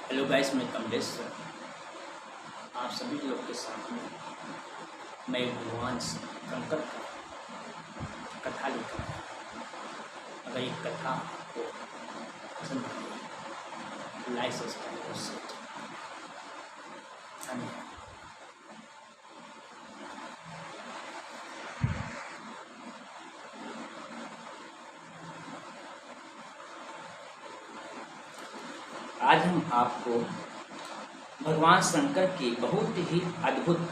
Hello guys, मैं Kamlesh sir आप सभी लोग के साथ में मैं भगवान शंकर का कथा लेकर आया। अगर ये कथा आपको पसंद आई लाइक सब्सक्राइब और शेयर धन्यवाद। आज हम आपको भगवान शंकर की बहुत ही अद्भुत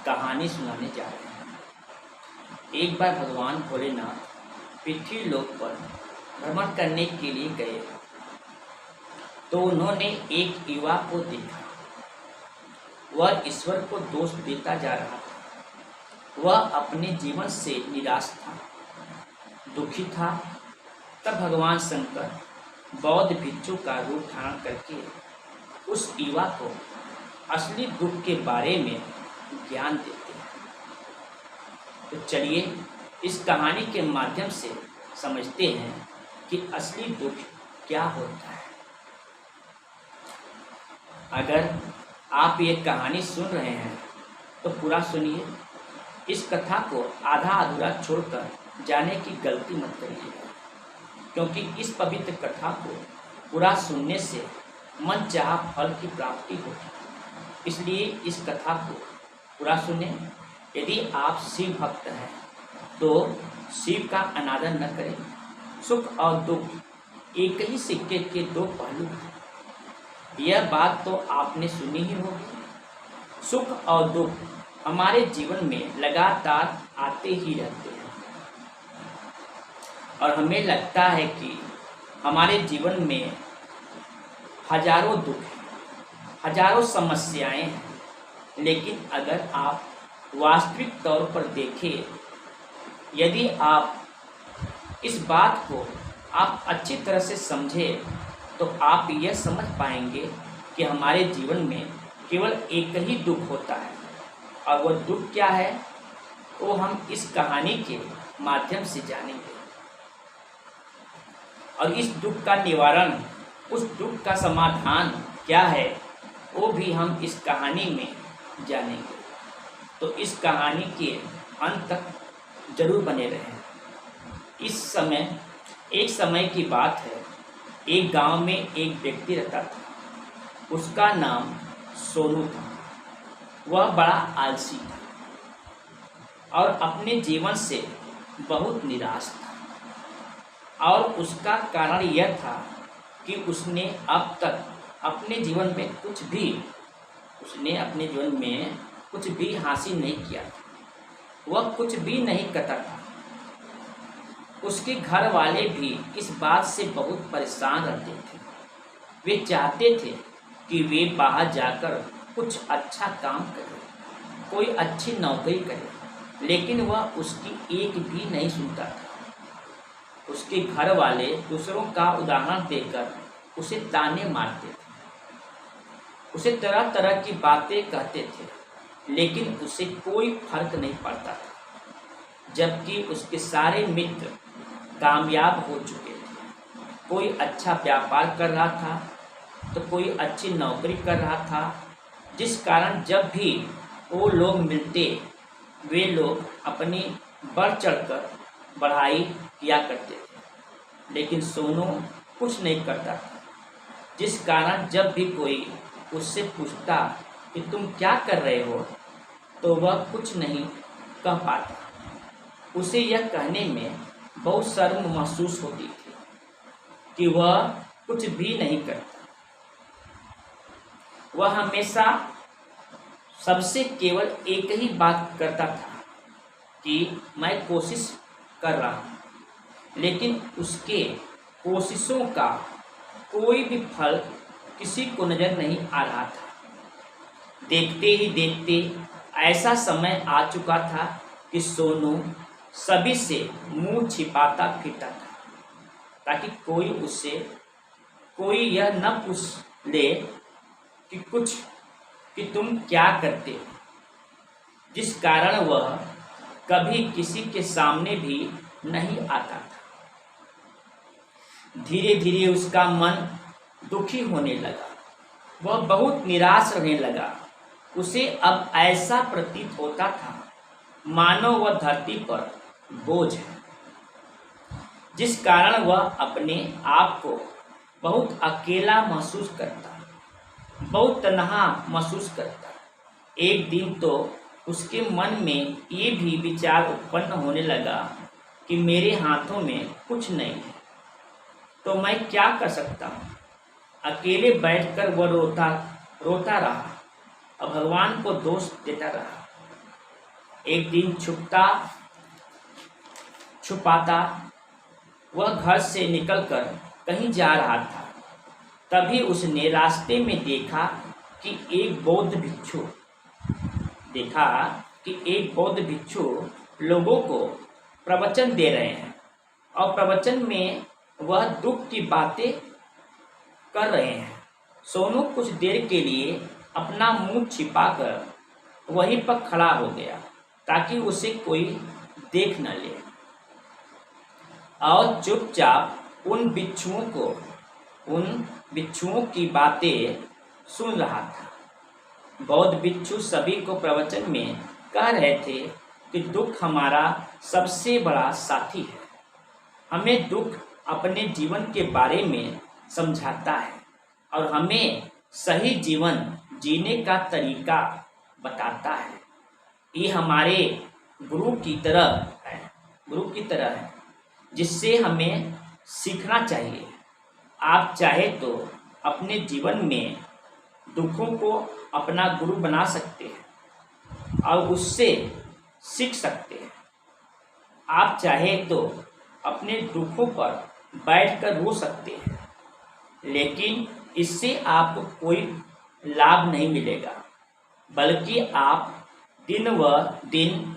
कहानी सुनाने जा रहे हैं। एक बार भगवान भोलेनाथ पृथ्वी लोक पर भ्रमण करने के लिए गए तो उन्होंने एक युवा को देखा। वह ईश्वर को दोष देता जा रहा था। वह अपने जीवन से निराश था, दुखी था। तब भगवान शंकर बौद्ध भिक्षु का रूप धारण करके उस युवा को असली दुख के बारे में ज्ञान देते हैं। तो चलिए इस कहानी के माध्यम से समझते हैं कि असली दुख क्या होता है। अगर आप ये कहानी सुन रहे हैं तो पूरा सुनिए। इस कथा को आधा अधूरा छोड़कर जाने की गलती मत करिएगा, क्योंकि इस पवित्र कथा को पूरा सुनने से मन चाहा फल की प्राप्ति होगी। इसलिए इस कथा को पूरा सुने। यदि आप शिव भक्त हैं तो शिव का अनादर न करें। सुख और दुख एक ही सिक्के के दो पहलू हैं। यह बात तो आपने सुनी ही होगी। सुख और दुख हमारे जीवन में लगातार आते ही रहते हैं और हमें लगता है कि हमारे जीवन में हजारों दुख हैं, हजारों समस्याएं हैं। लेकिन अगर आप वास्तविक तौर पर देखें, यदि आप इस बात को आप अच्छी तरह से समझें तो आप यह समझ पाएंगे कि हमारे जीवन में केवल एक ही दुख होता है। और वह दुख क्या है वो हम इस कहानी के माध्यम से जानेंगे। और इस दुख का निवारण, उस दुख का समाधान क्या है वो भी हम इस कहानी में जानेंगे। तो इस कहानी के अंत तक जरूर बने रहें। एक समय की बात है। एक गांव में एक व्यक्ति रहता था। उसका नाम सोनू था। वह बड़ा आलसी था और अपने जीवन से बहुत निराश था। और उसका कारण यह था कि उसने अब तक अपने जीवन में कुछ भी हासिल नहीं किया था। वह कुछ भी नहीं करता था। उसके घर वाले भी इस बात से बहुत परेशान रहते थे। वे चाहते थे कि वे बाहर जाकर कुछ अच्छा काम करे, कोई अच्छी नौकरी करे, लेकिन वह उसकी एक भी नहीं सुनता था। उसके घर वाले दूसरों का उदाहरण देकर उसे ताने मारते थे, उसे तरह तरह की बातें कहते थे, लेकिन उसे कोई फर्क नहीं पड़ता था। जबकि उसके सारे मित्र कामयाब हो चुके थे। कोई अच्छा व्यापार कर रहा था तो कोई अच्छी नौकरी कर रहा था, जिस कारण जब भी वो लोग मिलते वे लोग अपनी बढ़ चढ़कर बढ़ाई किया करते थे। लेकिन सोनू कुछ नहीं करता था, जिस कारण जब भी कोई उससे पूछता कि तुम क्या कर रहे हो तो वह कुछ नहीं कह पाता। उसे यह कहने में बहुत शर्म महसूस होती थी कि वह कुछ भी नहीं करता। वह हमेशा सबसे केवल एक ही बात करता था कि मैं कोशिश कर रहा हूँ, लेकिन उसके कोशिशों का कोई भी फल किसी को नजर नहीं आ रहा था। देखते ही देखते ऐसा समय आ चुका था कि सोनू सभी से मुंह छिपाता फिरता था, ताकि कोई यह न पूछ ले कि तुम क्या करते हो, जिस कारण वह कभी किसी के सामने भी नहीं आता था। धीरे धीरे उसका मन दुखी होने लगा। वह बहुत निराश रहने लगा। उसे अब ऐसा प्रतीत होता था मानो वह धरती पर बोझ है, जिस कारण वह अपने आप को बहुत अकेला महसूस करता, बहुत तन्हा महसूस करता। एक दिन तो उसके मन में ये भी विचार उत्पन्न होने लगा कि मेरे हाथों में कुछ नहीं है, तो मैं क्या कर सकता हूँ। अकेले बैठकर वह रोता रहा और भगवान को दोष देता रहा। एक दिन छुपाता वह घर से निकलकर कहीं जा रहा था। तभी उसने रास्ते में देखा कि एक बौद्ध भिक्षु लोगों को प्रवचन दे रहे हैं और प्रवचन में वह दुख की बातें कर रहे हैं। सोनू कुछ देर के लिए अपना मुंह छिपाकर वहीं पर खड़ा हो गया ताकि उसे कोई देख न ले, और चुपचाप उन भिक्षुओं की बातें सुन रहा था। बौद्ध भिक्षु सभी को प्रवचन में कह रहे थे कि दुख हमारा सबसे बड़ा साथी है। हमें दुख अपने जीवन के बारे में समझाता है और हमें सही जीवन जीने का तरीका बताता है। ये हमारे गुरु की तरह है जिससे हमें सीखना चाहिए। आप चाहे तो अपने जीवन में दुखों को अपना गुरु बना सकते हैं और उससे सीख सकते हैं। आप चाहे तो अपने दुखों पर बैठकर रो सकते हैं, लेकिन इससे आपको कोई लाभ नहीं मिलेगा, बल्कि आप दिन व दिन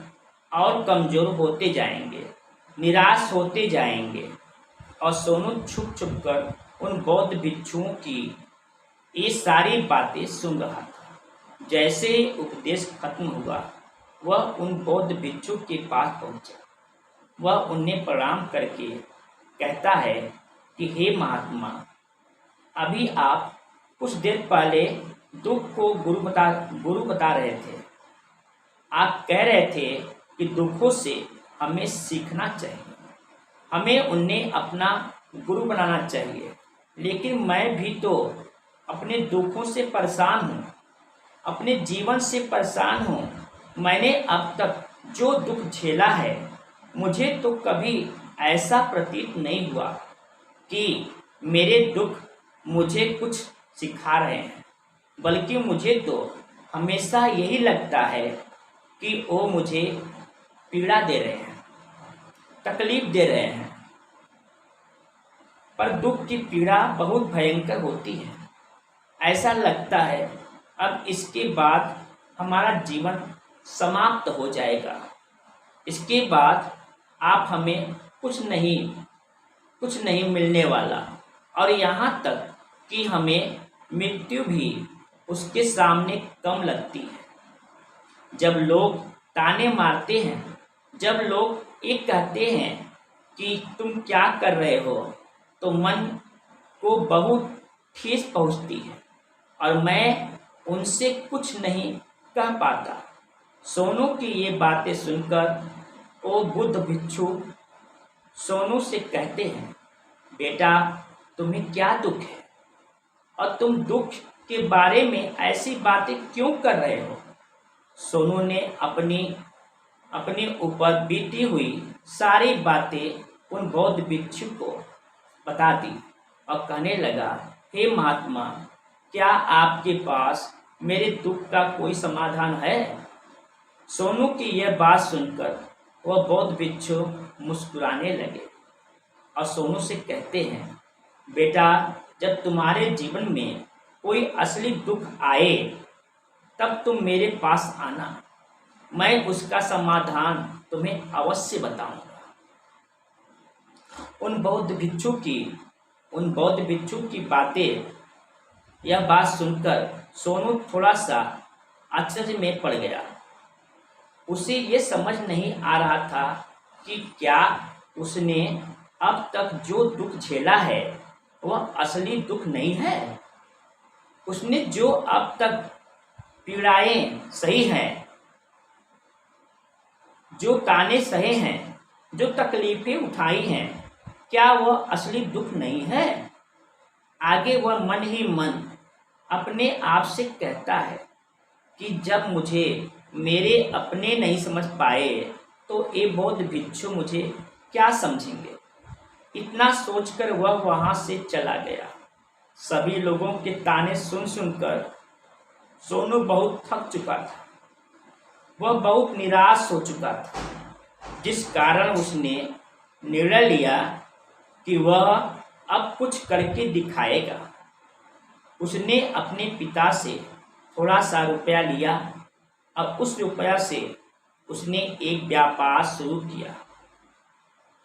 और कमज़ोर होते जाएंगे, निराश होते जाएंगे। और सोनू छुप कर उन बौद्ध भिक्षुओं की ये सारी बातें सुन रहा था। जैसे ही उपदेश खत्म हुआ, वह उन बौद्ध भिक्षु के पास पहुंचा। वह उन्हें प्रणाम करके कहता है कि हे महात्मा, अभी आप कुछ देर पहले दुख को गुरु बता रहे थे। आप कह रहे थे कि दुखों से हमें सीखना चाहिए, हमें उन्हें अपना गुरु बनाना चाहिए। लेकिन मैं भी तो अपने दुखों से परेशान हूँ, अपने जीवन से परेशान हूँ। मैंने अब तक जो दुख झेला है, मुझे तो कभी ऐसा प्रतीत नहीं हुआ कि मेरे दुख मुझे कुछ सिखा रहे हैं, बल्कि मुझे तो हमेशा यही लगता है कि वो मुझे पीड़ा दे रहे हैं, तकलीफ दे रहे हैं। पर दुख की पीड़ा बहुत भयंकर होती है। ऐसा लगता है अब इसके बाद हमारा जीवन समाप्त हो जाएगा। इसके बाद आप हमें कुछ नहीं मिलने वाला, और यहाँ तक कि हमें मृत्यु भी उसके सामने कम लगती है। जब लोग ताने मारते हैं, जब लोग ये कहते हैं कि तुम क्या कर रहे हो, तो मन को बहुत ठेस पहुँचती है और मैं उनसे कुछ नहीं कह पाता। सोनू की ये बातें सुनकर वो बुद्ध भिक्षु सोनू से कहते हैं, बेटा, तुम्हें क्या दुख है और तुम दुख के बारे में ऐसी बातें क्यों कर रहे हो। सोनू ने अपने ऊपर बीती हुई सारी बातें उन बौद्ध भिक्षु को बता दी और कहने लगा, हे महात्मा, क्या आपके पास मेरे दुख का कोई समाधान है। सोनू की यह बात सुनकर वह बौद्ध भिक्षु मुस्कुराने लगे और सोनू से कहते हैं, बेटा, जब तुम्हारे जीवन में कोई असली दुख आए तब तुम मेरे पास आना, मैं उसका समाधान तुम्हें अवश्य बताऊंगा। उन बौद्ध भिक्षु की यह बात सुनकर सोनू थोड़ा सा आश्चर्य में पड़ गया। उसे ये समझ नहीं आ रहा था कि क्या उसने अब तक जो दुख झेला है वह असली दुख नहीं है। उसने जो अब तक पीड़ाएं सही हैं, जो ताने सहे हैं, जो तकलीफें उठाई हैं, क्या वह असली दुख नहीं है? आगे वह मन ही मन अपने आप से कहता है कि जब मुझे मेरे अपने नहीं समझ पाए तो ये बौद्ध भिक्षु मुझे क्या समझेंगे। इतना सोचकर वह वहां से चला गया। सभी लोगों के ताने सुन सुनकर सोनू बहुत थक चुका था। वह बहुत निराश हो चुका था, जिस कारण उसने निर्णय लिया कि वह अब कुछ करके दिखाएगा। उसने अपने पिता से थोड़ा सा रुपया लिया और उस रुपया से उसने एक व्यापार शुरू किया।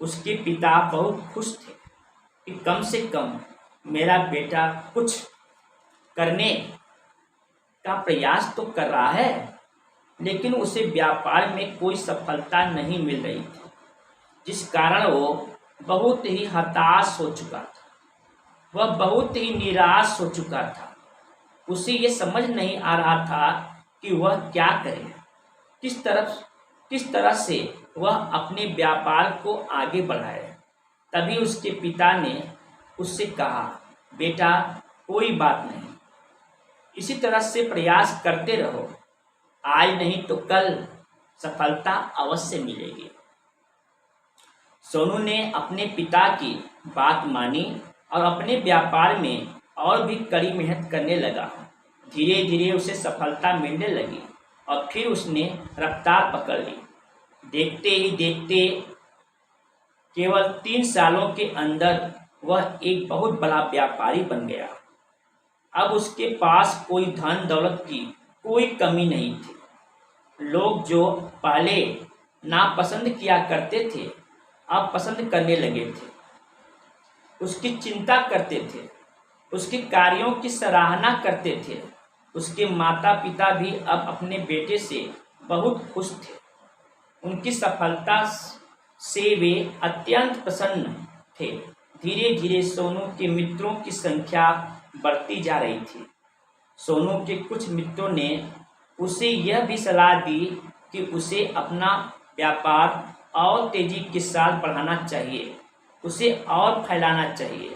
उसके पिता बहुत खुश थे कि कम से कम मेरा बेटा कुछ करने का प्रयास तो कर रहा है, लेकिन उसे व्यापार में कोई सफलता नहीं मिल रही थी, जिस कारण वो बहुत ही हताश हो चुका था। वह बहुत ही निराश हो चुका था। उसे ये समझ नहीं आ रहा था कि वह क्या करे, किस तरह से वह अपने व्यापार को आगे बढ़ाए। तभी उसके पिता ने उससे कहा, बेटा कोई बात नहीं, इसी तरह से प्रयास करते रहो, आज नहीं तो कल सफलता अवश्य मिलेगी। सोनू ने अपने पिता की बात मानी और अपने व्यापार में और भी कड़ी मेहनत करने लगा। धीरे धीरे उसे सफलता मिलने लगी और फिर उसने रफ्तार पकड़ ली। देखते ही देखते केवल 3 सालों के अंदर वह एक बहुत बड़ा व्यापारी बन गया। अब उसके पास कोई धन दौलत की कोई कमी नहीं थी। लोग जो पहले नापसंद किया करते थे अब पसंद करने लगे थे, उसकी चिंता करते थे, उसके कार्यों की सराहना करते थे। उसके माता पिता भी अब अपने बेटे से बहुत खुश थे। उनकी सफलता से वे अत्यंत प्रसन्न थे। धीरे धीरे सोनू के मित्रों की संख्या बढ़ती जा रही थी। सोनू के कुछ मित्रों ने उसे यह भी सलाह दी कि उसे अपना व्यापार और तेजी के साथ बढ़ाना चाहिए, उसे और फैलाना चाहिए।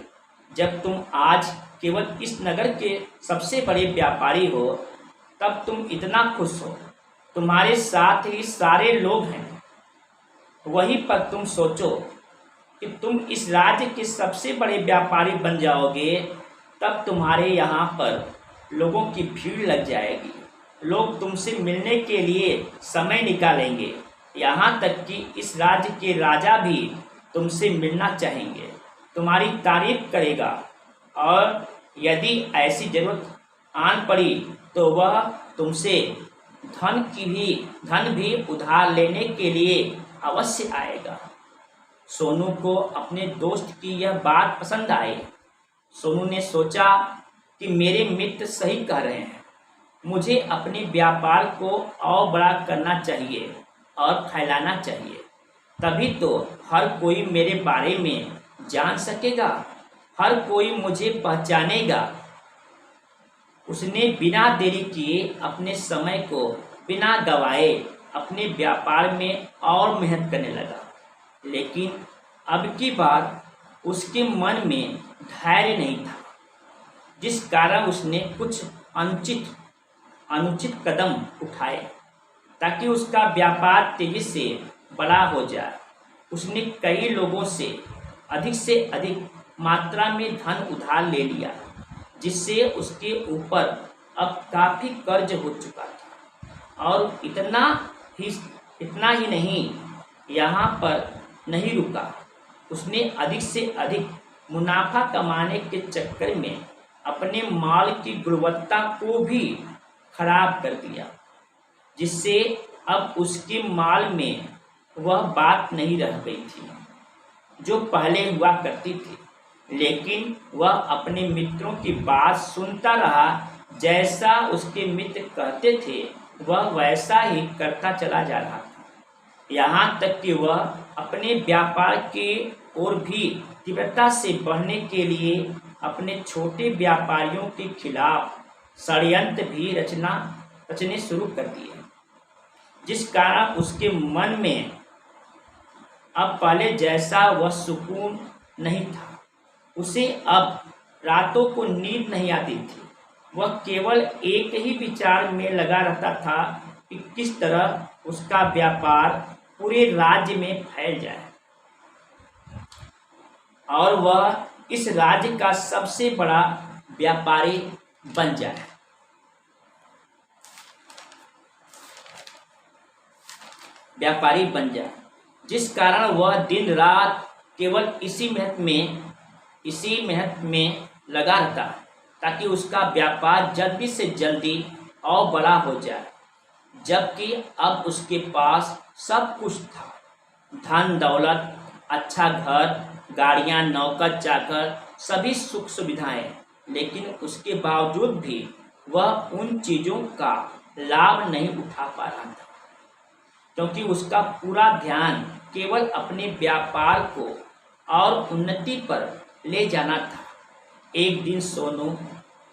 जब तुम आज केवल इस नगर के सबसे बड़े व्यापारी हो, तब तुम इतना खुश हो, तुम्हारे साथ ही सारे लोग हैं। वहीं पर तुम सोचो कि तुम इस राज्य के सबसे बड़े व्यापारी बन जाओगे, तब तुम्हारे यहाँ पर लोगों की भीड़ लग जाएगी। लोग तुमसे मिलने के लिए समय निकालेंगे। यहाँ तक कि इस राज्य के राजा भी तुमसे मिलना चाहेंगे, तुम्हारी तारीफ करेगा, और यदि ऐसी जरूरत आन पड़ी तो वह तुमसे धन भी उधार लेने के लिए अवश्य आएगा। सोनू को अपने दोस्त की यह बात पसंद आई। सोनू ने सोचा कि मेरे मित्र सही कह रहे हैं, मुझे अपने व्यापार को और बड़ा करना चाहिए और फैलाना चाहिए। तभी तो हर कोई मेरे बारे में जान सकेगा, हर कोई मुझे पहचानेगा। उसने बिना देरी किए अपने समय को बिना गवाए अपने व्यापार में और मेहनत करने लगा। लेकिन अब की बार उसके मन में धैर्य नहीं था, जिस कारण उसने कुछ अनुचित कदम उठाए ताकि उसका व्यापार तेजी से बड़ा हो जाए। उसने कई लोगों से अधिक मात्रा में धन उधार ले लिया, जिससे उसके ऊपर अब काफ़ी कर्ज हो चुका था। और इतना ही नहीं, यहाँ पर नहीं रुका। उसने अधिक से अधिक मुनाफा कमाने के चक्कर में अपने माल की गुणवत्ता को भी खराब कर दिया, जिससे अब उसके माल में वह बात नहीं रह गई थी जो पहले हुआ करती थी। लेकिन वह अपने मित्रों की बात सुनता रहा। जैसा उसके मित्र कहते थे वह वैसा ही करता चला जा रहा था, यहाँ तक कि वह अपने व्यापार की ओर भी तीव्रता से बढ़ने के लिए अपने छोटे व्यापारियों के खिलाफ षड्यंत्र भी रचने शुरू कर दिए, जिस कारण उसके मन में अब पहले जैसा वह सुकून नहीं था। उसे अब रातों को नींद नहीं आती थी। वह केवल एक ही विचार में लगा रहता था कि किस तरह उसका व्यापार पूरे राज्य में फैल जाए और वह इस राज्य का सबसे बड़ा व्यापारी बन जाए। जिस कारण वह दिन रात केवल इसी मेहनत में लगा रहता ताकि उसका व्यापार जल्दी से जल्दी और बड़ा हो जाए। जबकि अब उसके पास सब कुछ था, धन दौलत, अच्छा घर, गाड़ियां, नौकर चाकर, सभी सुख सुविधाएं, लेकिन उसके बावजूद भी वह उन चीज़ों का लाभ नहीं उठा पा रहा था, क्योंकि उसका पूरा ध्यान केवल अपने व्यापार को और उन्नति पर ले जाना था। एक दिन सोनू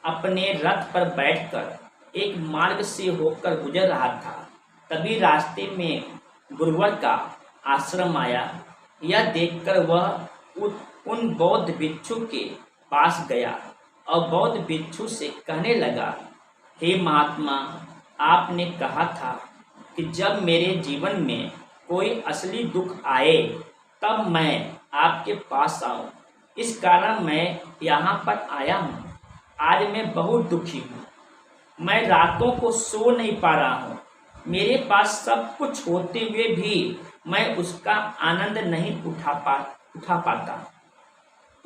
अपने रथ पर बैठकर एक मार्ग से होकर गुजर रहा था। तभी रास्ते में गुरुवर का आश्रम आया। यह देखकर वह उन बौद्ध भिक्षु के पास गया और बौद्ध भिक्षु से कहने लगा, हे महात्मा, आपने कहा था कि जब मेरे जीवन में कोई असली दुख आए तब मैं आपके पास आऊं। इस कारण मैं यहाँ पर आया हूँ। आज मैं बहुत दुखी हूँ। मैं रातों को सो नहीं पा रहा हूँ। मेरे पास सब कुछ होते हुए भी मैं उसका आनंद नहीं उठा पाता।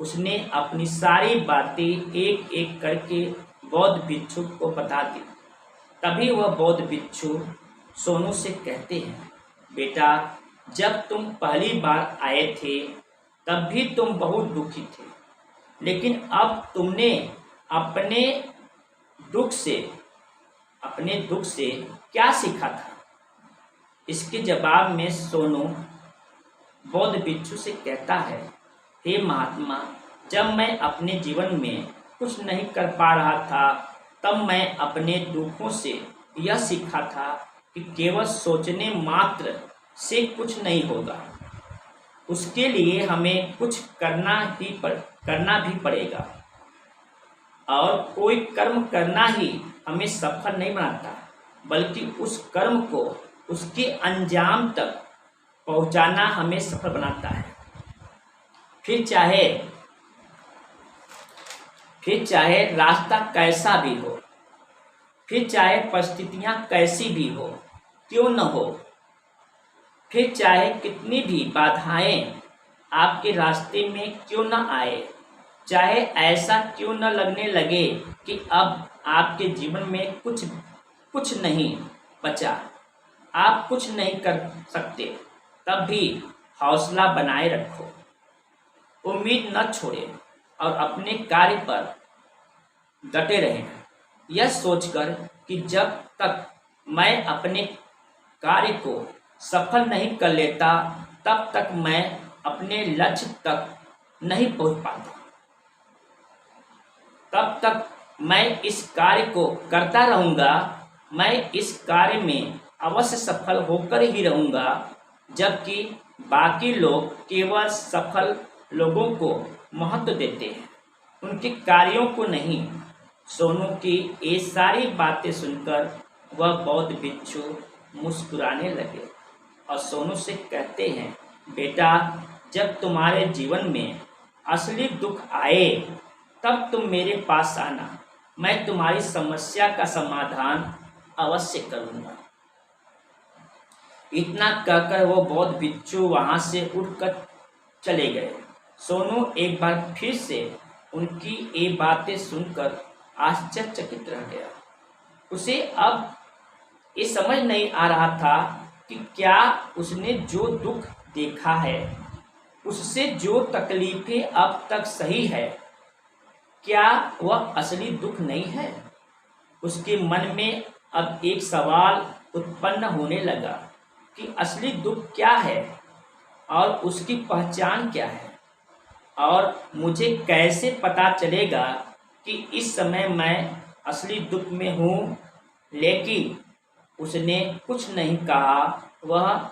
उसने अपनी सारी बातें एक एक करके बौद्ध भिक्षु को बता दी। तभी वह बौद्ध भिक्षु सोनू से कहते हैं, बेटा, जब तुम पहली बार आए थे तब भी तुम बहुत दुखी थे, लेकिन अब तुमने अपने दुख से क्या सीखा था? इसके जवाब में सोनू बौद्ध भिक्षु से कहता है, हे महात्मा, जब मैं अपने जीवन में कुछ नहीं कर पा रहा था तब मैं अपने दुखों से यह सीखा था कि केवल सोचने मात्र से कुछ नहीं होगा। उसके लिए हमें कुछ करना भी पड़ेगा, और कोई कर्म करना ही हमें सफल नहीं बनाता, बल्कि उस कर्म को उसके अंजाम तक पहुंचाना हमें सफल बनाता है। फिर चाहे रास्ता कैसा भी हो, फिर चाहे परिस्थितियां कैसी भी हो क्यों न हो, फिर चाहे कितनी भी बाधाएं आपके रास्ते में क्यों न आए, चाहे ऐसा क्यों न लगने लगे कि अब आपके जीवन में कुछ नहीं बचा, आप कुछ नहीं कर सकते, तब भी हौसला बनाए रखो, उम्मीद न छोड़ें और अपने कार्य पर डटे रहें, यह सोचकर कि जब तक मैं अपने कार्य को सफल नहीं कर लेता तब तक मैं अपने लक्ष्य तक नहीं पहुंच पाता, तब तक मैं इस कार्य को करता रहूँगा, मैं इस कार्य में अवश्य सफल होकर ही रहूँगा, जबकि बाकी लोग केवल सफल लोगों को महत्व देते हैं, उनके कार्यों को नहीं। सोनू की ये सारी बातें सुनकर वह बौद्ध भिक्षु मुस्कुराने लगे और सोनू से कहते हैं, बेटा, जब तुम्हारे जीवन में असली दुख आए तब तुम मेरे पास आना, मैं तुम्हारी समस्या का समाधान अवश्य करूँगा। इतना कहकर वो बौद्ध भिक्षु वहाँ से उठकर चले गए। सोनू एक बार फिर से उनकी ये बातें सुनकर आश्चर्यचकित रह गया। उसे अब ये समझ नहीं आ रहा था कि क्या उसने जो दुख देखा है, उससे जो तकलीफें अब तक सही है, क्या वह असली दुख नहीं है। उसके मन में अब एक सवाल उत्पन्न होने लगा कि असली दुख क्या है और उसकी पहचान क्या है, और मुझे कैसे पता चलेगा कि इस समय मैं असली दुख में हूँ, लेकिन उसने कुछ नहीं कहा। वह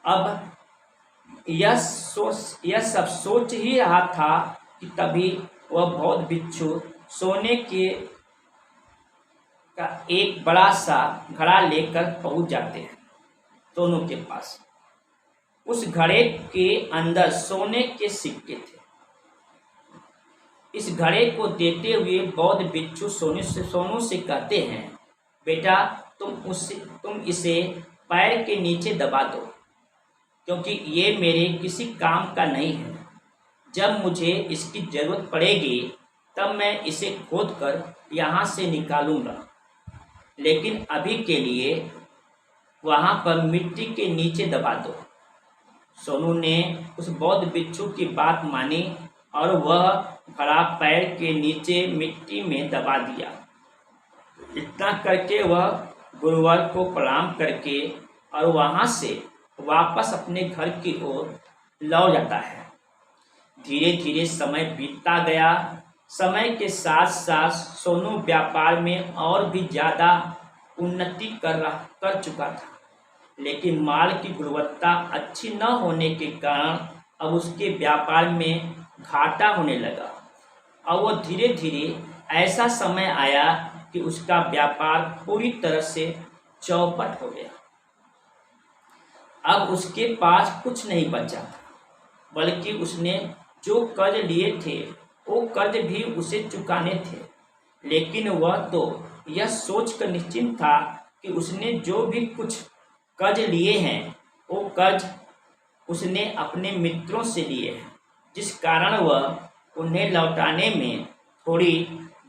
अब यह सब सोच ही रहा था कि तभी वह बौद्ध भिक्षु सोने के का एक बड़ा सा घड़ा लेकर पहुंच जाते हैं सोनू के पास। उस घड़े के अंदर सोने के सिक्के थे। इस घड़े को देते हुए बौद्ध भिक्षु सोनू से कहते हैं, बेटा तुम इसे पैर के नीचे दबा दो, क्योंकि ये मेरे किसी काम का नहीं है। जब मुझे इसकी जरूरत पड़ेगी तब मैं इसे खोद कर यहाँ से निकालूंगा, लेकिन अभी के लिए वहाँ पर मिट्टी के नीचे दबा दो। सोनू ने उस बौद्ध भिक्षु की बात मानी और वह घड़ा पैर के नीचे मिट्टी में दबा दिया। इतना करके वह गुरुवर को प्रणाम करके और वहाँ से वापस अपने घर की ओर लौट जाता है। धीरे धीरे समय बीतता गया। समय के साथ साथ सोनू व्यापार में और भी ज़्यादा उन्नति कर चुका था, लेकिन माल की गुणवत्ता अच्छी न होने के कारण अब उसके व्यापार में घाटा होने लगा। और वो धीरे धीरे ऐसा समय आया कि उसका व्यापार पूरी तरह से चौपट हो गया। अब उसके पास कुछ नहीं बचा था, बल्कि उसने जो कर्ज लिए थे वो कर्ज भी उसे चुकाने थे। लेकिन वह तो यह सोचकर निश्चिंत था कि उसने जो भी कुछ कर्ज लिए हैं वो कर्ज उसने अपने मित्रों से लिए हैं, जिस कारण वह उन्हें लौटाने में थोड़ी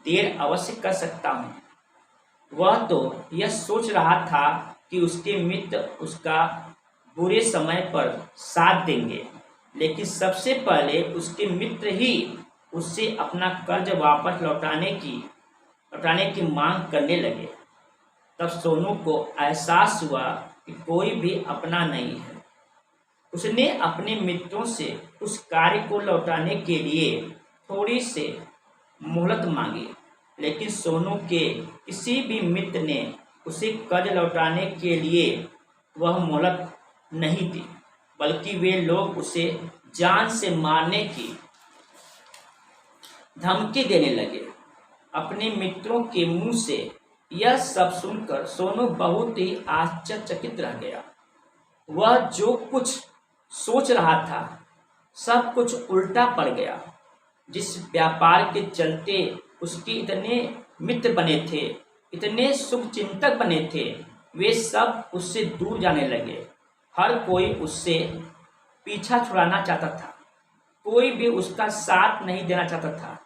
देर अवश्य कर सकता हूँ। वह तो यह सोच रहा था कि उसके मित्र उसका बुरे समय पर साथ देंगे, लेकिन सबसे पहले उसके मित्र ही उससे अपना कर्ज वापस लौटाने की मांग करने लगे। तब सोनू को एहसास हुआ कि कोई भी अपना नहीं है। उसने अपने मित्रों से उस कार्य को लौटाने के लिए थोड़ी से मोहलत मांगी, लेकिन सोनू के किसी भी मित्र ने उसे कर्ज लौटाने के लिए वह मोहलत नहीं दी, बल्कि वे लोग उसे जान से मारने की धमकी देने लगे। अपने मित्रों के मुंह से यह सब सुनकर सोनू बहुत ही आश्चर्यचकित रह गया। वह जो कुछ सोच रहा था सब कुछ उल्टा पड़ गया। जिस व्यापार के चलते उसके इतने मित्र बने थे, इतने शुभचिंतक बने थे, वे सब उससे दूर जाने लगे। हर कोई उससे पीछा छुड़ाना चाहता था, कोई भी उसका साथ नहीं देना चाहता था।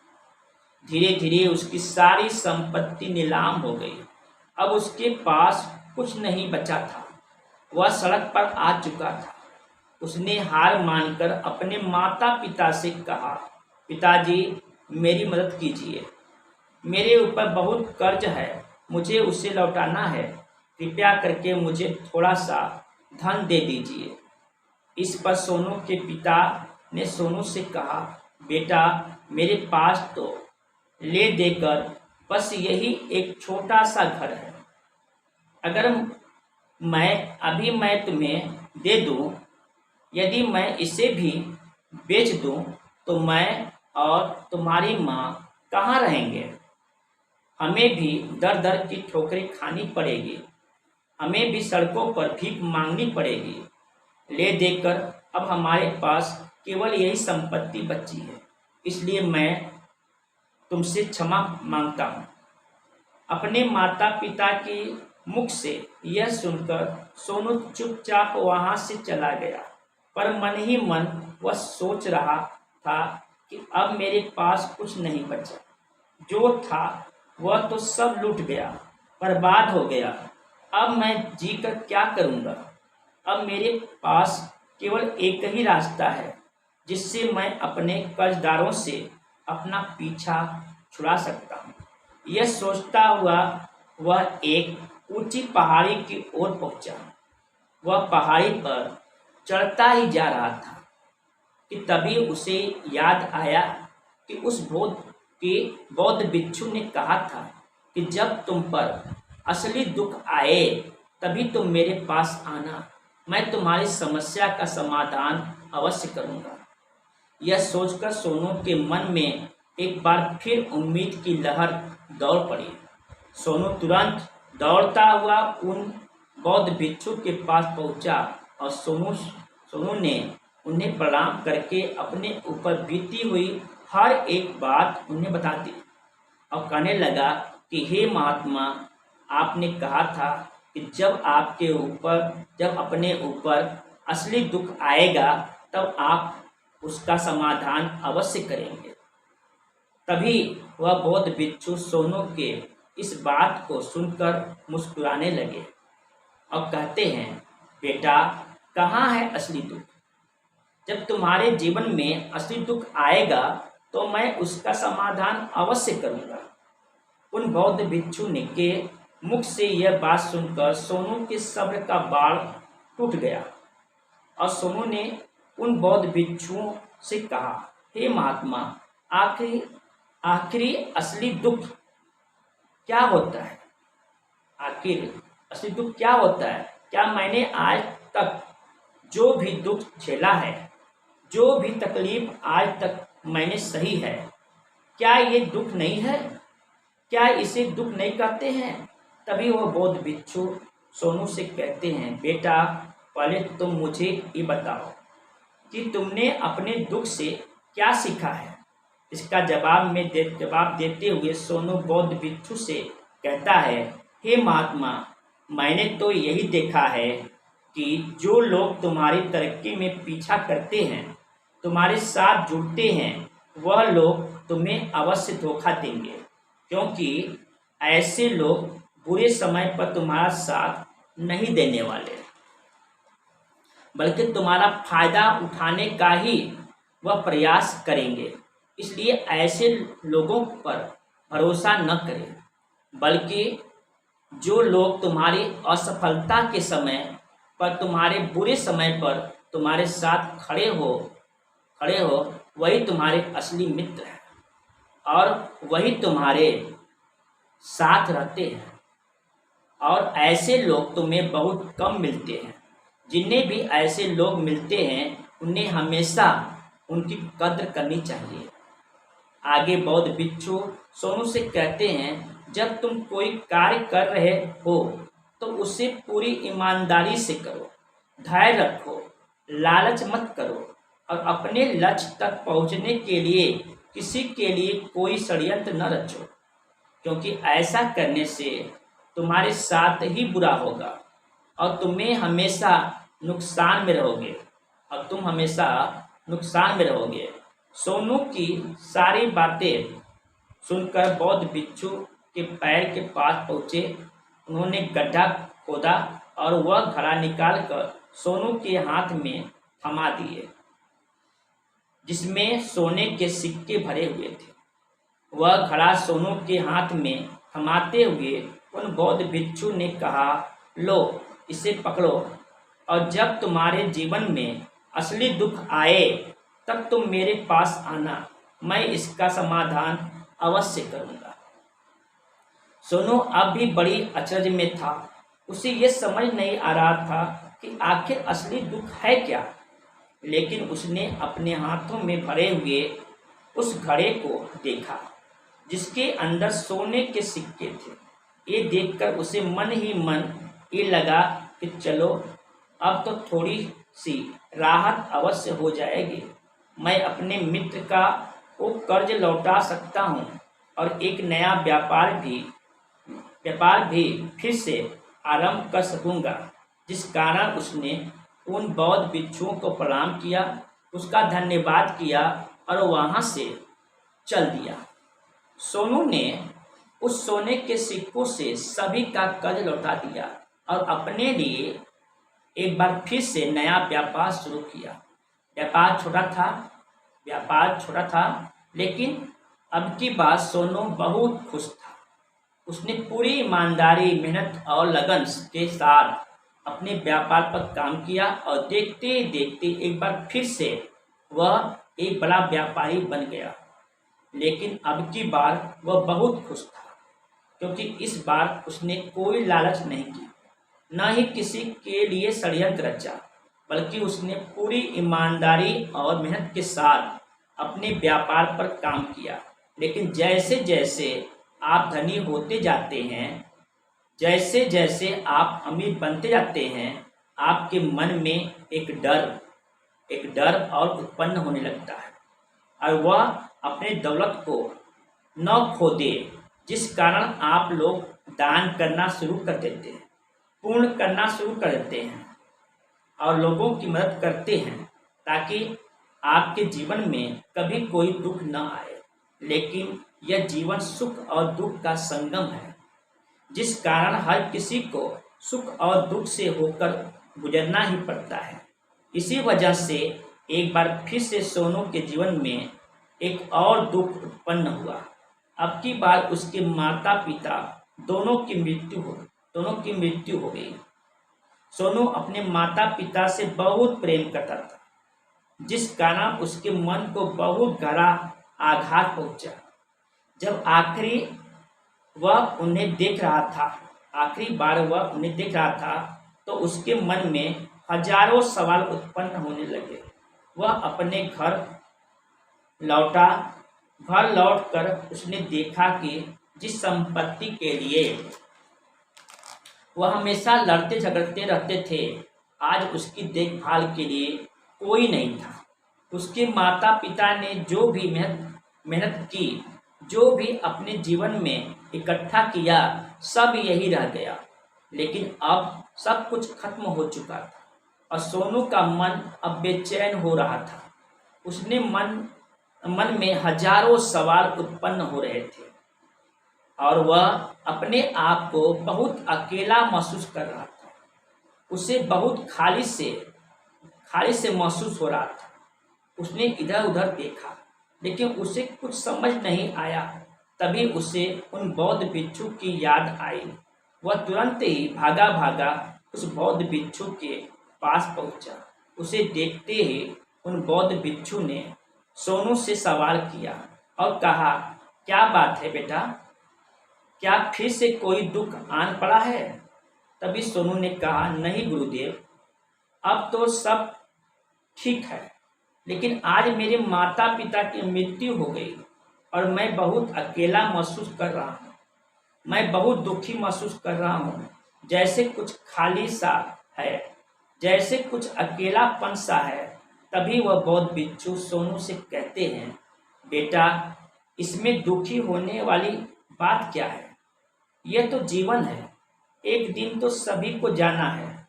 धीरे धीरे उसकी सारी संपत्ति नीलाम हो गई। अब उसके पास कुछ नहीं बचा था। वह सड़क पर आ चुका था। उसने हार मानकर अपने माता पिता से कहा, पिताजी मेरी मदद कीजिए, मेरे ऊपर बहुत कर्ज है, मुझे उसे लौटाना है, कृपया करके मुझे थोड़ा सा धन दे दीजिए। इस पर सोनू के पिता ने सोनू से कहा, बेटा मेरे पास तो ले देकर बस यही एक छोटा सा घर है। अगर मैं तुम्हें दे दूं, यदि मैं इसे भी बेच दूं, तो मैं और तुम्हारी माँ कहाँ रहेंगे? हमें भी दर दर की ठोकरें खानी पड़ेगी, हमें भी सड़कों पर भीख मांगनी पड़ेगी। ले देकर अब हमारे पास केवल यही संपत्ति बची है, इसलिए मैं तुमसे क्षमा मांगता हूँ। अपने माता पिता की मुख से यह सुनकर सोनू चुपचाप वहाँ से चला गया, पर मन ही मन वह सोच रहा था कि अब मेरे पास कुछ नहीं बचा। जो था वह तो सब लूट गया, बर्बाद हो गया। अब मैं जीकर क्या करूँगा? अब मेरे पास केवल एक ही रास्ता है जिससे मैं अपने कर्जदारों से अपना पीछा छुड़ा सकता हूँ। यह सोचता हुआ वह एक ऊंची पहाड़ी की ओर पहुंचा। वह पहाड़ी पर चढ़ता ही जा रहा था कि तभी उसे याद आया कि उस बौद्ध भिक्षु ने कहा था कि जब तुम पर असली दुख आए तभी तुम मेरे पास आना, मैं तुम्हारी समस्या का समाधान अवश्य करूँगा। यह सोचकर सोनू के मन में एक बार फिर उम्मीद की लहर दौड़ पड़ी। सोनू तुरंत दौड़ता हुआ उन बौद्ध भिक्षु के पास पहुंचा और सोनू ने उन्हें प्रणाम करके अपने ऊपर बीती हुई हर एक बात उन्हें बता दी और कहने लगा कि हे महात्मा, आपने कहा था कि जब अपने ऊपर असली दुख आएगा तब आप उसका समाधान अवश्य करेंगे। तभी वह बौद्ध भिक्षु सोनू के इस बात को सुनकर मुस्कुराने लगे और कहते हैं, बेटा, कहाँ है असली दुख? जब तुम्हारे जीवन में असली दुख आएगा तो मैं उसका समाधान अवश्य करूँगा। उन बौद्ध भिक्षु ने के मुख से यह बात सुनकर सोनू के सब्र का बाड़ टूट गया और सोनू ने उन बौद्ध भिक्षुओं से कहा, हे महात्मा, आखिरी असली दुख क्या होता है? आखिर असली दुख क्या होता है? क्या मैंने आज तक जो भी दुख झेला है, जो भी तकलीफ आज तक मैंने सही है, क्या ये दुख नहीं है? क्या इसे दुख नहीं कहते हैं? तभी वह बौद्ध भिक्षु सोनू से कहते हैं, बेटा, पहले तुम मुझे ये बताओ कि तुमने अपने दुख से क्या सीखा है। इसका जवाब देते हुए सोनू बौद्ध भिक्षु से कहता है, हे महात्मा, मैंने तो यही देखा है कि जो लोग तुम्हारी तरक्की में पीछा करते हैं, तुम्हारे साथ जुड़ते हैं, वह लोग तुम्हें अवश्य धोखा देंगे, क्योंकि ऐसे लोग बुरे समय पर तुम्हारा साथ नहीं देने वाले, बल्कि तुम्हारा फायदा उठाने का ही वह प्रयास करेंगे। इसलिए ऐसे लोगों पर भरोसा न करें, बल्कि जो लोग तुम्हारी असफलता के समय पर, तुम्हारे बुरे समय पर तुम्हारे साथ खड़े हो वही तुम्हारे असली मित्र हैं और वही तुम्हारे साथ रहते हैं। और ऐसे लोग तुम्हें बहुत कम मिलते हैं। जिन्हें भी ऐसे लोग मिलते हैं उन्हें हमेशा उनकी कद्र करनी चाहिए। आगे बौद्ध भिक्षु सोनू से कहते हैं, जब तुम कोई कार्य कर रहे हो तो उसे पूरी ईमानदारी से करो, धैर्य रखो, लालच मत करो और अपने लक्ष्य तक पहुंचने के लिए किसी के लिए कोई षड्यंत्र न रचो, क्योंकि ऐसा करने से तुम्हारे साथ ही बुरा होगा और तुम हमेशा नुकसान में रहोगे। सोनू की सारी बातें सुनकर बौद्ध भिक्षु के पैर के पास पहुँचे। उन्होंने गड्ढा खोदा और वह घड़ा निकालकर सोनू के हाथ में थमा दिए, जिसमें सोने के सिक्के भरे हुए थे। वह घड़ा सोनू के हाथ में थमाते हुए उन बौद्ध भिक्षु ने कहा, लो, इसे पकड़ो और जब तुम्हारे जीवन में असली दुख आए तब तुम मेरे पास आना, मैं इसका समाधान अवश्य करूँगा। सोनू अब भी बड़ी अचरज में था। उसे ये समझ नहीं आ रहा था कि आखिर असली दुख है क्या, लेकिन उसने अपने हाथों में भरे हुए उस घड़े को देखा जिसके अंदर सोने के सिक्के थे। ये देखकर उसे मन ही मन ये लगा कि चलो, अब तो थोड़ी सी राहत अवश्य हो जाएगी। मैं अपने मित्र का वो कर्ज लौटा सकता हूँ और एक नया व्यापार भी फिर से आरंभ कर सकूँगा। जिस कारण उसने उन बौद्ध भिक्षुओं को प्रणाम किया, उसका धन्यवाद किया और वहाँ से चल दिया। सोनू ने उस सोने के सिक्कों से सभी का कर्ज लौटा दिया और अपने लिए एक बार फिर से नया व्यापार शुरू किया। व्यापार छोटा था, लेकिन अब की बात सोनू बहुत खुश था। उसने पूरी ईमानदारी, मेहनत और लगन के साथ अपने व्यापार पर काम किया और देखते देखते एक बार फिर से वह एक बड़ा व्यापारी बन गया। लेकिन अब की बार वह बहुत खुश था। क्योंकि इस बार उसने कोई लालच नहीं की, न ही किसी के लिए षड्यंत्र रचा, बल्कि उसने पूरी ईमानदारी और मेहनत के साथ अपने व्यापार पर काम किया। लेकिन जैसे जैसे आप धनी होते जाते हैं, जैसे जैसे आप अमीर बनते जाते हैं, आपके मन में एक डर और उत्पन्न होने लगता है, और वह अपने दौलत को न खो दे, जिस कारण आप लोग दान करना शुरू कर देते हैं, पूर्ण करना शुरू कर देते हैं और लोगों की मदद करते हैं, ताकि आपके जीवन में कभी कोई दुख न आए। लेकिन यह जीवन सुख और दुख का संगम है, जिस कारण हर किसी को सुख और दुख से होकर गुजरना ही पड़ता है। इसी वजह से एक बार फिर से सोनू के जीवन में एक और दुख उत्पन्न हुआ। अब की बार उसके माता पिता दोनों की मृत्यु हो गई। सोनू अपने माता पिता से बहुत प्रेम करता था, जिस कारण उसके मन को बहुत गहरा आघात पहुंचा। जब आखिरी बार वह उन्हें देख रहा था तो उसके मन में हजारों सवाल उत्पन्न होने लगे। वह अपने घर लौटकर उसने देखा कि जिस संपत्ति के लिए वह हमेशा लड़ते झगड़ते रहते थे, आज उसकी देखभाल के लिए कोई नहीं था। उसके माता पिता ने जो भी मेहनत की, जो भी अपने जीवन में इकट्ठा किया, सब यही रह गया। लेकिन अब सब कुछ खत्म हो चुका था और सोनू का मन अब बेचैन हो रहा था। उसने मन में हजारों सवाल उत्पन्न हो रहे थे और वह अपने आप को बहुत अकेला महसूस कर रहा था। उसे बहुत खाली से महसूस हो रहा था। उसने इधर उधर देखा, लेकिन उसे कुछ समझ नहीं आया। तभी उसे उन बौद्ध भिक्षु की याद आई। वह तुरंत ही भागा भागा उस बौद्ध भिक्षु के पास पहुंचा। उसे देखते ही उन बौद्ध भिक्षु ने सोनू से सवाल किया और कहा, क्या बात है बेटा, क्या फिर से कोई दुख आन पड़ा है? तभी सोनू ने कहा, नहीं गुरुदेव, अब तो सब ठीक है, लेकिन आज मेरे माता पिता की मृत्यु हो गई और मैं बहुत अकेला महसूस कर रहा हूँ। मैं बहुत दुखी महसूस कर रहा हूँ, जैसे कुछ खाली सा है, जैसे कुछ अकेलापन सा है। तभी वह बौद्ध भिक्षु सोनू से कहते हैं, बेटा, इसमें दुखी होने वाली बात क्या है? यह तो जीवन है, एक दिन तो सभी को जाना है।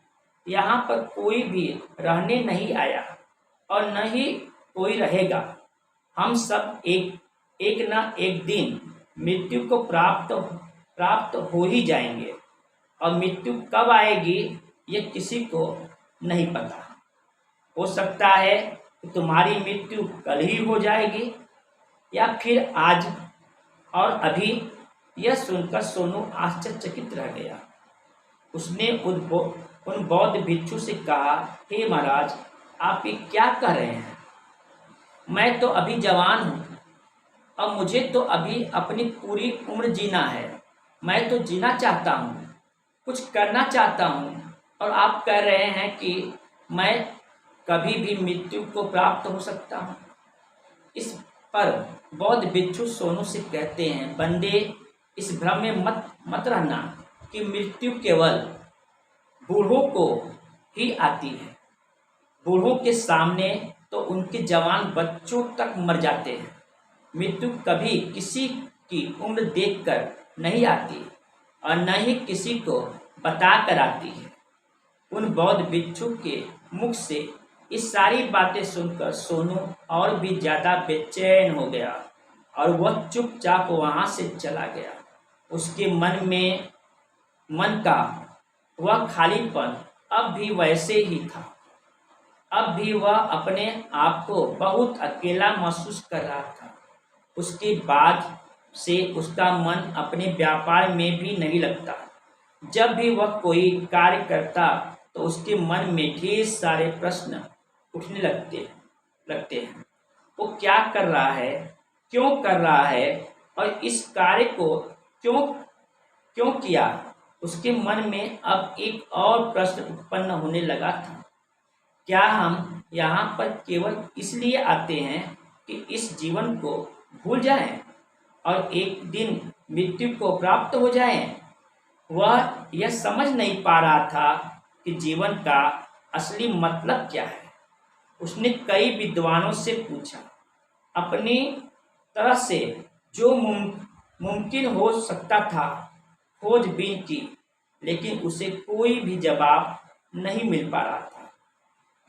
यहाँ पर कोई भी रहने नहीं आया और न ही कोई रहेगा। हम सब एक न एक दिन मृत्यु को प्राप्त हो ही जाएंगे, और मृत्यु कब आएगी ये किसी को नहीं पता। हो सकता है कि तुम्हारी मृत्यु कल ही हो जाएगी या फिर आज और अभी। यह सुनकर सोनू आश्चर्यचकित रह गया। उसने उन बौद्ध भिक्षु से कहा, हे महाराज, आप ये क्या कह रहे हैं? मैं तो अभी जवान हूँ और मुझे तो अभी अपनी पूरी उम्र जीना है। मैं तो जीना चाहता हूँ, कुछ करना चाहता हूँ, और आप कह रहे हैं कि मैं कभी भी मृत्यु को प्राप्त हो सकता हूँ। इस पर बौद्ध भिक्षु सोनू से कहते हैं, बंदे, इस भ्रम में मत रहना कि मृत्यु केवल बूढ़ों को ही आती है। बूढ़ों के सामने तो उनके जवान बच्चों तक मर जाते हैं। मृत्यु कभी किसी की उम्र देखकर नहीं आती और न ही किसी को बता कर आती है। उन बौद्ध भिक्षु के मुख से इस सारी बातें सुनकर सोनू और भी ज्यादा बेचैन हो गया और वह चुपचाप वहां से चला गया। उसके मन का वह खालीपन अब भी वैसे ही था। अब भी वह अपने आप को बहुत अकेला महसूस कर रहा था। उसके बाद से उसका मन अपने व्यापार में भी नहीं लगता। जब भी वह कोई कार्य करता तो उसके मन में ढेर सारे प्रश्न उठने लगते हैं। वो क्या कर रहा है, क्यों कर रहा है, और इस कार्य को क्यों क्यों किया? उसके मन में अब एक और प्रश्न उत्पन्न होने लगा था। क्या हम यहाँ पर केवल इसलिए आते हैं कि इस जीवन को भूल जाएं और एक दिन मृत्यु को प्राप्त हो जाएं? वह यह समझ नहीं पा रहा था कि जीवन का असली मतलब क्या है। उसने कई विद्वानों से पूछा, अपनी तरह से जो मुमकिन हो सकता था खोजबीन की, लेकिन उसे कोई भी जवाब नहीं मिल पा रहा था।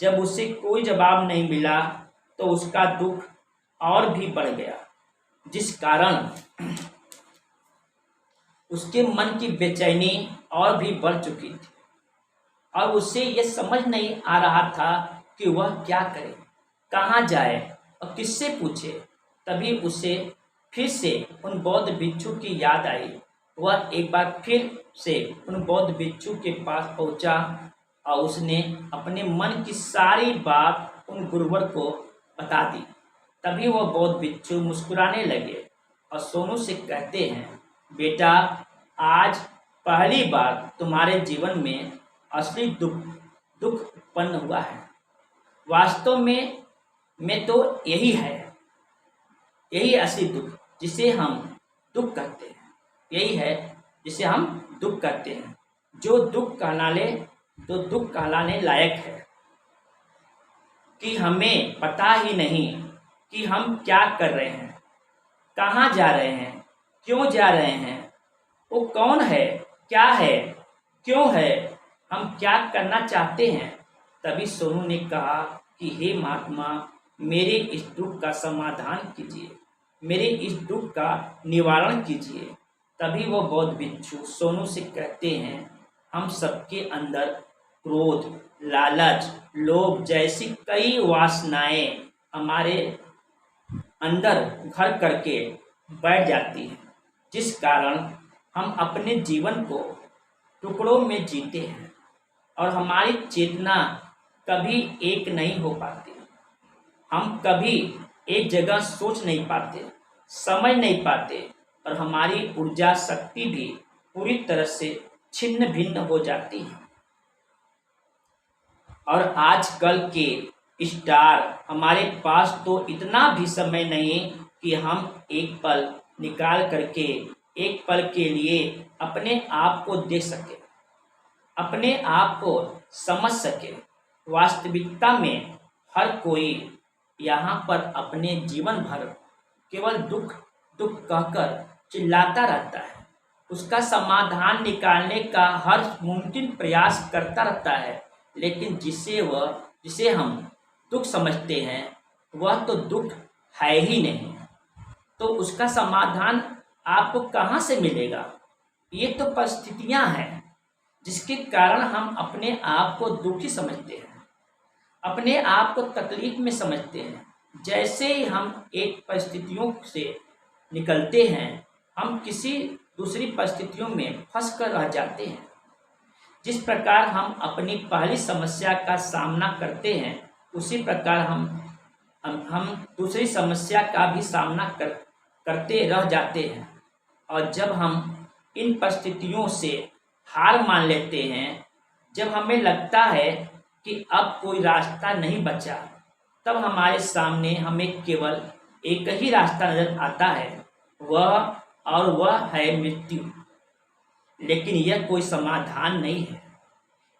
जब उसे कोई जवाब नहीं मिला तो उसका दुख और भी बढ़ गया, जिस कारण उसके मन की बेचैनी और भी बढ़ चुकी थी और उसे यह समझ नहीं आ रहा था कि वह क्या करे, कहाँ जाए और किससे पूछे। तभी उसे फिर से उन बौद्ध भिक्षु की याद आई। वह एक बार फिर से उन बौद्ध भिक्षु के पास पहुंचा और उसने अपने मन की सारी बात उन गुरुवर को बता दी। तभी वह बौद्ध भिक्षु मुस्कुराने लगे और सोनू से कहते हैं, बेटा, आज पहली बार तुम्हारे जीवन में असली दुख उत्पन्न हुआ है। वास्तव में तो यही है, यही असली दुख जिसे हम दुख कहते हैं। यही है जिसे हम दुख कहते हैं, जो दुख कहलाने लायक है कि हमें पता ही नहीं कि हम क्या कर रहे हैं, कहाँ जा रहे हैं, क्यों जा रहे हैं, वो कौन है, क्या है, क्यों है, हम क्या करना चाहते हैं। तभी सोनू ने कहा कि हे महात्मा, मेरे इस दुख का समाधान कीजिए, मेरे इस दुख का निवारण कीजिए। तभी वो बौद्ध भिक्षु सोनू से कहते हैं, हम सबके अंदर क्रोध, लालच, लोभ जैसी कई वासनाएं हमारे अंदर घर करके बैठ जाती हैं, जिस कारण हम अपने जीवन को टुकड़ों में जीते हैं और हमारी चेतना कभी एक नहीं हो पाती। हम कभी एक जगह सोच नहीं पाते, समझ नहीं पाते और हमारी ऊर्जा शक्ति भी पूरी तरह से छिन्न भिन्न हो जाती है। और आजकल के स्टार, हमारे पास तो इतना भी समय नहीं कि हम एक पल निकाल करके एक पल के लिए अपने आप को देख सके, अपने आप को समझ सके। वास्तविकता में हर कोई यहाँ पर अपने जीवन भर केवल दुख दुख कहकर चिल्लाता रहता है, उसका समाधान निकालने का हर मुमकिन प्रयास करता रहता है, लेकिन जिसे हम दुख समझते हैं वह तो दुख है ही नहीं। तो उसका समाधान आपको कहाँ से मिलेगा? ये तो परिस्थितियाँ हैं जिसके कारण हम अपने आप को दुखी समझते हैं, अपने आप को तकलीफ में समझते हैं। जैसे ही हम एक परिस्थितियों से निकलते हैं, हम किसी दूसरी परिस्थितियों में फंस कर रह जाते हैं। जिस प्रकार हम अपनी पहली समस्या का सामना करते हैं, उसी प्रकार हम दूसरी समस्या का भी सामना करते रह जाते हैं। और जब हम इन परिस्थितियों से हार मान लेते हैं, जब हमें लगता है कि अब कोई रास्ता नहीं बचा, तब हमारे सामने हमें केवल एक ही रास्ता नजर आता है, वह है मृत्यु। लेकिन यह कोई समाधान नहीं है,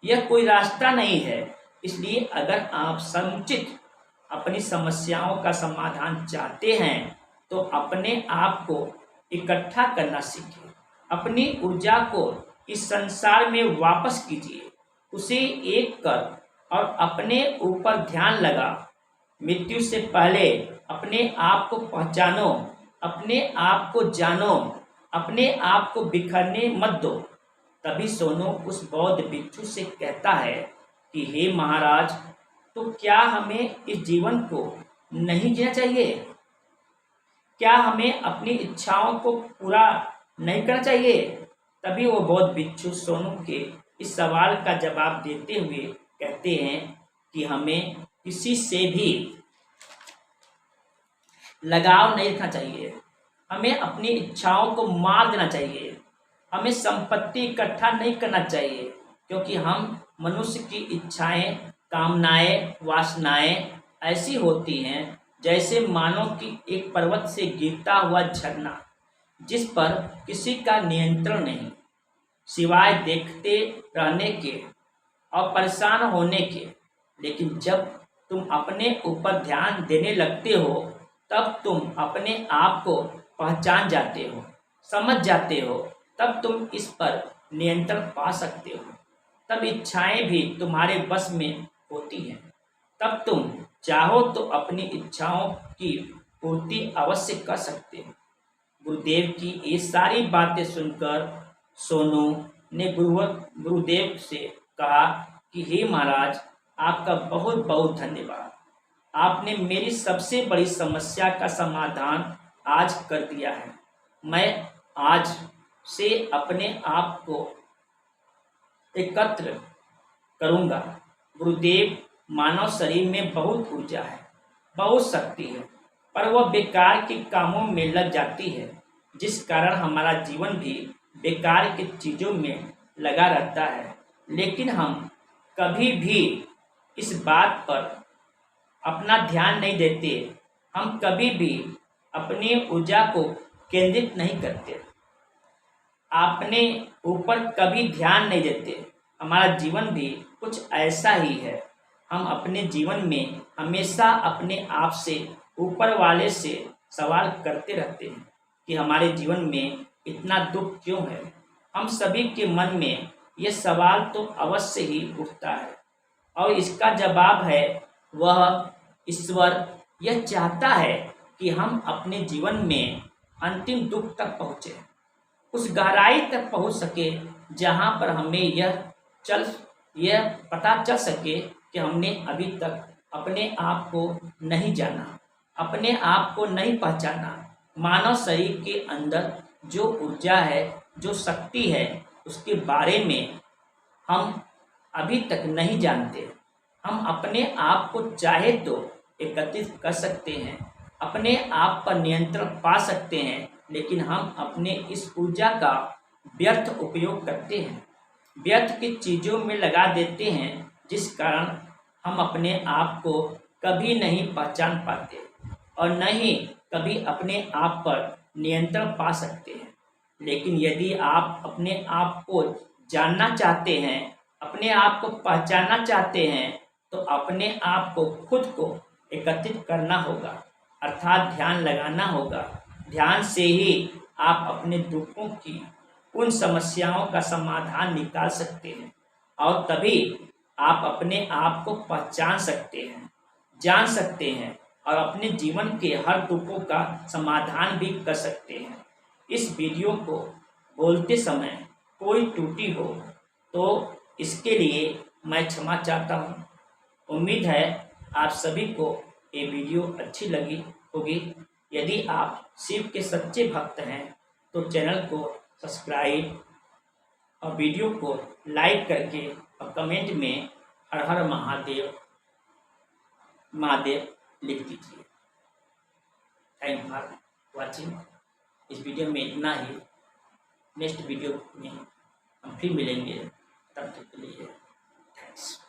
यह कोई रास्ता नहीं है। इसलिए अगर आप समुचित अपनी समस्याओं का समाधान चाहते हैं तो अपने आप को इकट्ठा करना सीखिए, अपनी ऊर्जा को इस संसार में वापस कीजिए, उसे एक कर और अपने ऊपर ध्यान लगा। मृत्यु से पहले अपने आप को पहचानो, अपने आप को जानो, अपने आप को बिखरने मत दो। तभी सोनू उस बौद्ध भिक्षु से कहता है कि हे महाराज, तो क्या हमें इस जीवन को नहीं जीना चाहिए? क्या हमें अपनी इच्छाओं को पूरा नहीं करना चाहिए? तभी वो बौद्ध भिक्षु सोनू के इस सवाल का जवाब देते हुए कहते हैं कि हमें किसी से भी लगाव नहीं रखना चाहिए, हमें अपनी इच्छाओं को मार देना चाहिए। हमें संपत्ति इकट्ठा नहीं करना चाहिए, क्योंकि हम मनुष्य की इच्छाएं, कामनाएं, वासनाएं ऐसी होती हैं जैसे मानो कि एक पर्वत से गिरता हुआ झरना, जिस पर किसी का नियंत्रण नहीं, सिवाय देखते रहने के और परेशान होने के। लेकिन जब तुम अपने ऊपर ध्यान देने लगते हो, तब तुम अपने आप को पहचान जाते हो, समझ जाते हो, तब तुम इस पर नियंत्रण पा सकते हो। तब इच्छाएं भी तुम्हारे बस में होती हैं। तब तुम चाहो तो अपनी इच्छाओं की पूर्ति अवश्य कर सकते हो। गुरुदेव की ये सारी बातें सुनकर सोनू ने गुरुदेव से कहा कि हे महाराज, आपका बहुत बहुत धन्यवाद। आपने मेरी सबसे बड़ी समस्या का समाधान आज कर दिया है। मैं आज से अपने आप को एकत्र करूंगा। गुरुदेव, मानव शरीर में बहुत ऊर्जा है, बहुत शक्ति है, पर वह बेकार के कामों में लग जाती है, जिस कारण हमारा जीवन भी बेकार की चीज़ों में लगा रहता है। लेकिन हम कभी भी इस बात पर अपना ध्यान नहीं देते, हम कभी भी अपनी ऊर्जा को केंद्रित नहीं करते, अपने ऊपर कभी ध्यान नहीं देते। हमारा जीवन भी कुछ ऐसा ही है। हम अपने जीवन में हमेशा अपने आप से, ऊपर वाले से सवाल करते रहते हैं कि हमारे जीवन में इतना दुख क्यों है। हम सभी के मन में ये सवाल तो अवश्य ही उठता है, और इसका जवाब है वह ईश्वर यह चाहता है कि हम अपने जीवन में अंतिम दुख तक पहुँचे, उस गहराई तक पहुँच सके जहाँ पर हमें यह पता चल सके कि हमने अभी तक अपने आप को नहीं जाना, अपने आप को नहीं पहचाना। मानव शरीर के अंदर जो ऊर्जा है, जो शक्ति है, उसके बारे में हम अभी तक नहीं जानते। हम अपने आप को चाहे तो एकत्रित कर सकते हैं, अपने आप पर नियंत्रण पा सकते हैं, लेकिन हम अपने इस ऊर्जा का व्यर्थ उपयोग करते हैं, व्यर्थ की चीज़ों में लगा देते हैं, जिस कारण हम अपने आप को कभी नहीं पहचान पाते और न ही कभी अपने आप पर नियंत्रण पा सकते हैं। लेकिन यदि आप अपने आप को जानना चाहते हैं, अपने आप को पहचानना चाहते हैं, तो अपने आप को खुद को एकत्रित करना होगा, अर्थात ध्यान लगाना होगा। ध्यान से ही आप अपने दुखों की, उन समस्याओं का समाधान निकाल सकते हैं, और तभी आप अपने आप को पहचान सकते हैं, जान सकते हैं, और अपने जीवन के हर दुखों का समाधान भी कर सकते हैं। इस वीडियो को बोलते समय कोई त्रुटि हो तो इसके लिए मैं क्षमा चाहता हूँ। उम्मीद है आप सभी को ये वीडियो अच्छी लगी होगी। यदि आप शिव के सच्चे भक्त हैं तो चैनल को सब्सक्राइब और वीडियो को लाइक करके और कमेंट में हर हर महादेव महादेव लिख दीजिए। Thank for watching. इस वीडियो में इतना ही। नेक्स्ट वीडियो में हम फिर मिलेंगे, तब तक के लिए थैंक्स।